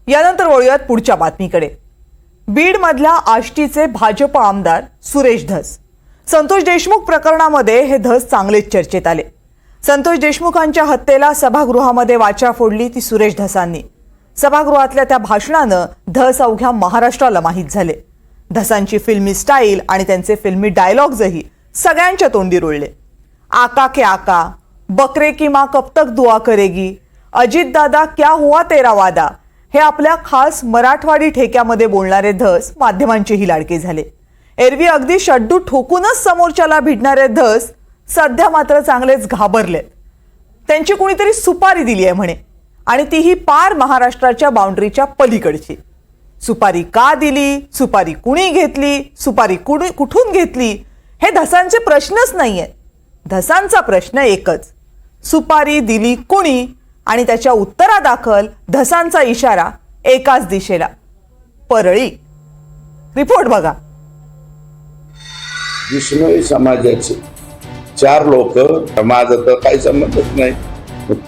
यानंतर वळूयात पुढच्या बातमीकडे। बीड मधल्या आष्टीचे भाजप आमदार सुरेश धस, संतोष देशमुख प्रकरणामध्ये हे धस चांगलेच चर्चेत आले। संतोष देशमुखांच्या हत्येला सभागृहामध्ये वाचा फोडली ती सुरेश धसांनी। सभागृहातल्या त्या भाषणानं धस अवघ्या महाराष्ट्राला माहीत झाले। धसांची फिल्मी स्टाईल आणि त्यांचे फिल्मी डायलॉग्सही सगळ्यांच्या तोंडी रुळले। आका के आका, बकरे की माँ कब तक दुआ करेगी, अजित दादा क्या हुआ तेरा वादा, हे आपल्या खास मराठवाडी ठेक्यामध्ये बोलणारे धस माध्यमांचेही लाडके झाले। एरवी अगदी शड्डू ठोकूनच समोरच्याला भिडणारे धस सध्या मात्र चांगलेच घाबरलेत। त्यांची कुणीतरी सुपारी दिली आहे म्हणे, आणि तीही पार महाराष्ट्राच्या बाउंड्रीच्या पलीकडची। सुपारी का दिली, सुपारी कुणी घेतली, सुपारी कुठून घेतली, हे धसांचे प्रश्नच नाहीये। धसांचा प्रश्न एकच, सुपारी दिली कुणी, आणि त्याच्या उत्तरादाखल धसांचा इशारा एकाच दिशेला, परळी। रिपोर्ट बघा। बिश्नोई समाजाचे 4 लोक, माझा तर काही संबंधच नाही,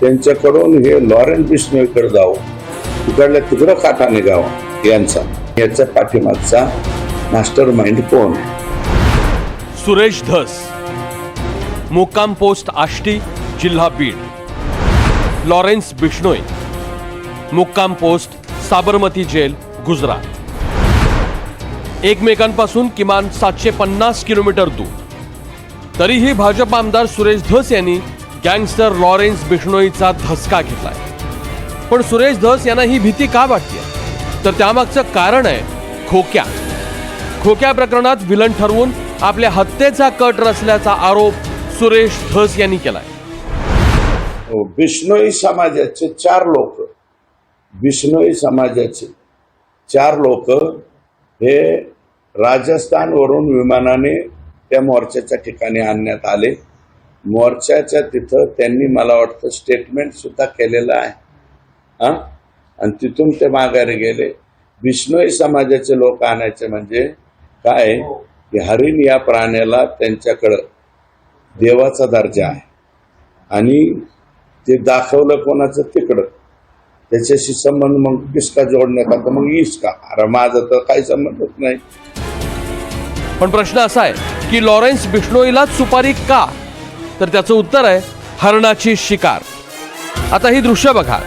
त्यांच्याकडून हे लॉरेन्स बिश्नोईकडे जावं, तिकडल्या तिकडं काटा निघावा यांचा, याच्या पाठीमागचा मास्टर माइंड कोण? सुरेश धस, मुक्काम पोस्ट आष्टी, जिल्हा बीड। लॉरेन्स बिश्नोई, मुक्काम पोस्ट साबरमती जेल, गुजरात। एकमेकांपासून किमान 750 किलोमीटर दूर। तरीही भाजप आमदार सुरेश धस यांनी गँगस्टर लॉरेन्स बिश्नोईचा धसका घेतलाय। पण सुरेश धस यांना ही भीती का वाटते, तर त्यामागचं कारण आहे खोक्या। खोक्या प्रकरणात विलन ठरवून आपल्या हत्येचा कट रचल्याचा आरोप सुरेश धस यांनी केलाय। बिश्नोई समाजाचे 4 लोक, बिश्नोई समाजाचे 4 लोक हे राजस्थानवरून विमानाने त्या मोर्चाच्या ठिकाणी आणण्यात आले। मोर्चाच्या तिथं त्यांनी मला वाटतं स्टेटमेंट सुद्धा केलेलं आहे, आणि तिथून ते माघारी गेले। बिश्नोई समाजाचे लोक आणायचे म्हणजे काय की हरिण या प्राण्याला त्यांच्याकडं देवाचा दर्जा आहे, आणि ते दाखवलं कोणाचं तिकडं, त्याच्याशी संबंध मग किसका जोडण्यात आता मग इसका, अरे माझा तर काही संबंधच नाही। पण प्रश्न असा आहे की लॉरेन्स बिश्नोईलाच सुपारी का, तर त्याचं उत्तर आहे हरणाची शिकार। आता ही दृश्य बघा।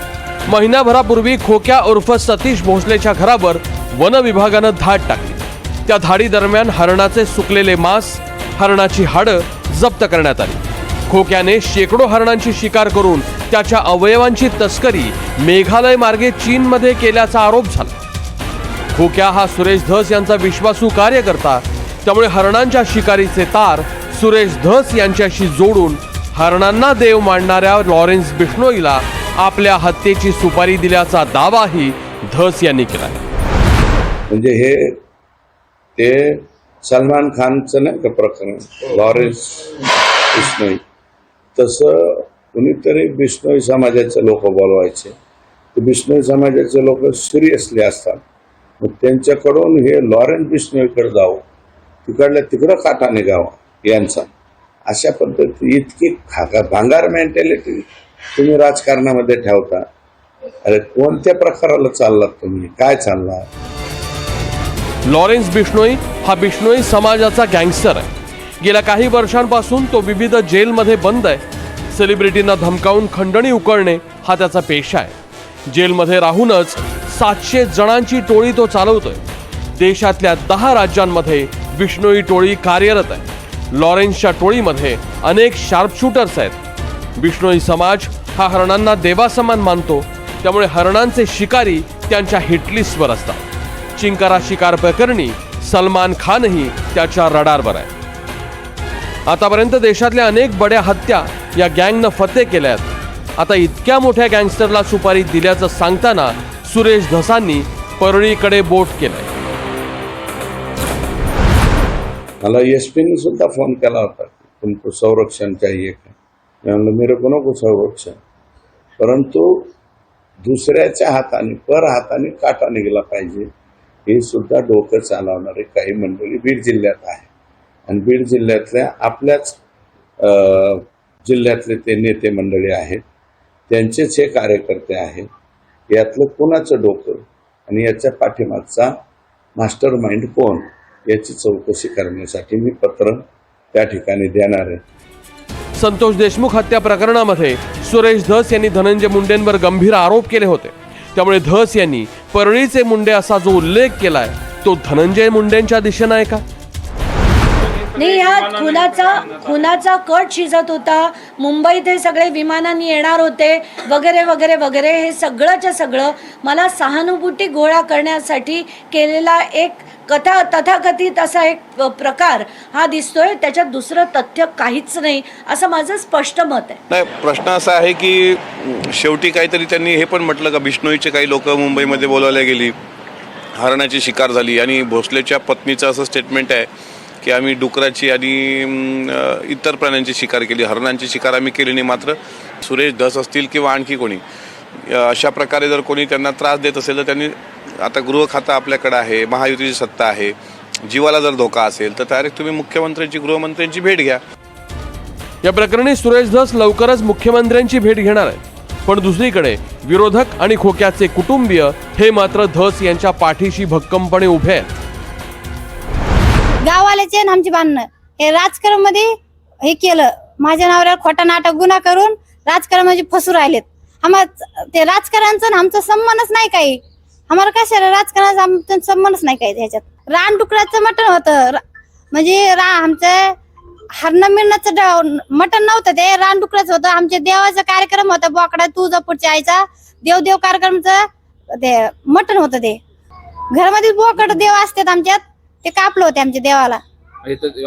महिनाभरापूर्वी खोक्या उर्फ सतीश भोसलेच्या घरावर वन विभागानं धाड टाकली। त्या धाडी दरम्यान हरणाचे सुकलेले मांस, हरणाची हाडं जप्त करण्यात आली। खोक्याने शेकडो हरणांची शिकार करून त्याच्या अवयवांची तस्करी मेघालय मार्गे चीनमध्ये केल्याचा आरोप झाला। खोक्या हा सुरेश धस यांचा विश्वासू कार्यकर्ता, त्यामुळे हरणांच्या शिकारीचे तार सुरेश धस यांच्याशी जोडून हरणांना देव मानणाऱ्या लॉरेन्स बिश्नोईला आपल्या हत्येची सुपारी दिल्याचा दावाही धस यांनी केला। म्हणजे हे ते सलमान खानचं नाही का प्रकरण, लॉरेन्स बिश्नोई, तसं कुणीतरी बिश्नोई समाजाचे लोक बोलवायचे। ते बिश्नोई समाजाचे लोक सिरियसली असतात, मग त्यांच्याकडून हे लॉरेन्स बिश्नोईकडे जावं, तिकडल्या तिकडं काटा निघावा यांचा, अशा पद्धती इतकी भांगार मेंटॅलिटी तुम्ही राजकारणामध्ये ठेवता। अरे कोणत्या प्रकाराला चाललात तुम्ही, काय चालला? लॉरेन्स बिश्नोई हा बिश्नोई समाजाचा गँगस्टर आहे। गेल्या काही वर्षांपासून तो विविध जेलमध्ये बंद आहे। सेलिब्रिटींना धमकावून खंडणी उकळणे हा त्याचा पेशा आहे। जेलमध्ये राहूनच 700 जणांची टोळी तो चालवतोय। देशातल्या 10 राज्यांमध्ये बिश्नोई टोळी कार्यरत आहे। लॉरेन्सच्या टोळीमध्ये अनेक शार्पशूटर्स आहेत। बिश्नोई समाज हा हरणांना देवासमान मानतो, त्यामुळे हरणांचे शिकारी त्यांच्या हिटलिस्टवर असतात। चिंकारा शिकार प्रकरणी सलमान खानही त्याच्या रडारवर आहे। आतापर्यंत देशातल्या अनेक बड्या हत्या या गँगनं फते केल्यात। आता इतक्या मोठ्या गँगस्टरला सुपारी दिल्याचं सांगताना सुरेश धसांनी परळीकडे बोट केलंय। मला एसपीने सुद्धा फोन केला होता, तुमको संरक्षण चाहिए का? मैं म्हणलं मेरे को नको संरक्षण, परंतु दुसऱ्याच्या हाताने पर हाताने काटा निघाला पाहिजे, हे सुद्धा डोकं चालवणारे काही मंडळी बीड जिल्ह्यात आहे। आणि बीड जिल्ह्यातल्या आपल्याच जिल्ह्यातले ते नेते मंडळी आहेत, त्यांचेच हे कार्यकर्ते आहेत। यातलं कुणाचं डोकं आणि याच्या पाठीमागचा मास्टर माइंड कोण याची चौकशी करण्यासाठी मी पत्र त्या ठिकाणी देणार आहे. संतोष देशमुख हत्या प्रकरणामध्ये सुरेश धस यांनी धनंजय मुंडेंवर गंभीर आरोप केले होते. त्यामुळे धस यांनी परळीचे मुंडे असा जो उल्लेख केलाय तो धनंजय मुंडेंच्या दिशेनं आहे का? नाही, ह्या खुनाचा कट शिजत होता. मुंबईत हे सगळे विमानांनी येणार होते वगैरे वगैरे वगैरे. हे सगळंच्या सगळं मला सहानुभूती गोळा करण्यासाठी केलेला एक तथाकथित असा एक प्रकार हा दिसतोय. त्याच्यात दुसरं तथ्य काहीच नाही असं माझं स्पष्ट मत आहे. नाही, प्रश्न असा आहे की शेवटी काहीतरी त्यांनी हे पण म्हटलं का बिश्नोईचे काही लोक मुंबईमध्ये बोलवल्या गेली, हरणाची शिकार झाली. आणि भोसलेच्या पत्नीचं असं स्टेटमेंट आहे की आम्ही डुकराची आणि इतर प्राण्यांची शिकार केली, हरणांची शिकार आम्ही केली नाही. मात्र सुरेश धस असतील किंवा आणखी कोणी अशा प्रकारे जर कोणी त्यांना त्रास देत असेल तर त्यांनी, आता गृह खातं आपल्याकडे आहे, महायुतीची सत्ता आहे, जीवाला जर धोका असेल तर डायरेक्ट तुम्ही मुख्यमंत्र्यांची, गृहमंत्र्यांची भेट घ्या. या प्रकरणी सुरेश धस लवकरच मुख्यमंत्र्यांची भेट घेणार आहे. पण दुसरीकडे विरोधक आणि खोक्याचे कुटुंबीय हे मात्र धस यांच्या पाठीशी भक्कमपणे उभे आहेत. गाववाल्याचे आमची भांडणं हे राजकारण मध्ये हे केलं, माझ्या नावावर खोटा नाटक गुन्हा करून राजकारण म्हणजे फसू राहिलेत. आम्हाला ते राजकारणाचा आमचा संबंधच नाही काही. आम्हाला कशाला राजकारणाचा आमचा संबंधच नाही काही. त्याच्यात रानडुकराचं मटण होतं, म्हणजे आमचं हरण मिळण्याचं मटण नव्हतं, ते रानडुकराचं होतं. आमच्या देवाचा कार्यक्रम होता, बोकडा तुळजापूरच्या आईचा देव कार्यक्रमचं ते मटण होतं. ते घरामध्ये बोकड देव असतात आमच्यात, ते कापलं होते आमच्या देवाला.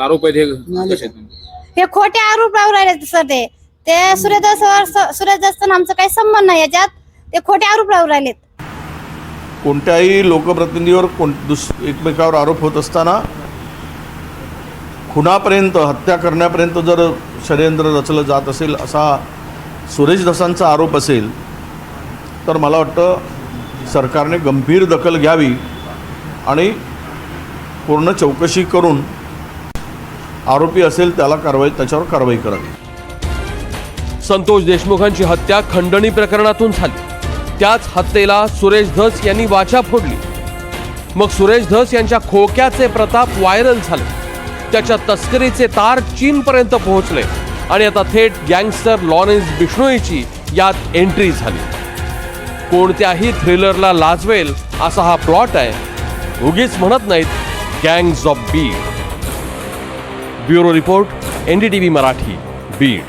आरोप आहेत हे खोटे आरोप लावून राहिले सर. ते सूर्यदास आमचा काही संबंध नाही याच्यात. ते खोटे आरोप लावून राहिलेत. कोणत्याही लोकप्रतिनिधीवर एकमेकावर आरोप होत असताना खुनापर्यंत, हत्या करण्यापर्यंत जर षडयंत्र रचलं जात असेल असा सुरेश धसांचा आरोप असेल तर मला वाटतं सरकारने गंभीर दखल घ्यावी आणि पूर्ण चौकशी करून आरोपी असेल त्याच्यावर कारवाई करावी. संतोष देशमुखांची हत्या खंडणी प्रकरणातून झाली. त्याच हत्येला सुरेश धस यांनी वाचा फोडली. मग सुरेश धस यांच्या खोक्याचे प्रताप व्हायरल झाले. त्याच्या तस्करीचे तार चीनपर्यंत पोहोचले आणि आता थेट गँगस्टर लॉरेन्स बिश्नोईची यात एंट्री झाली. कोणत्याही थ्रिलरला लाजवेल असा हा प्लॉट आहे. उगीच म्हणत नाहीत gangs of Beed. Bureau report, NDTV Marathi, Beed.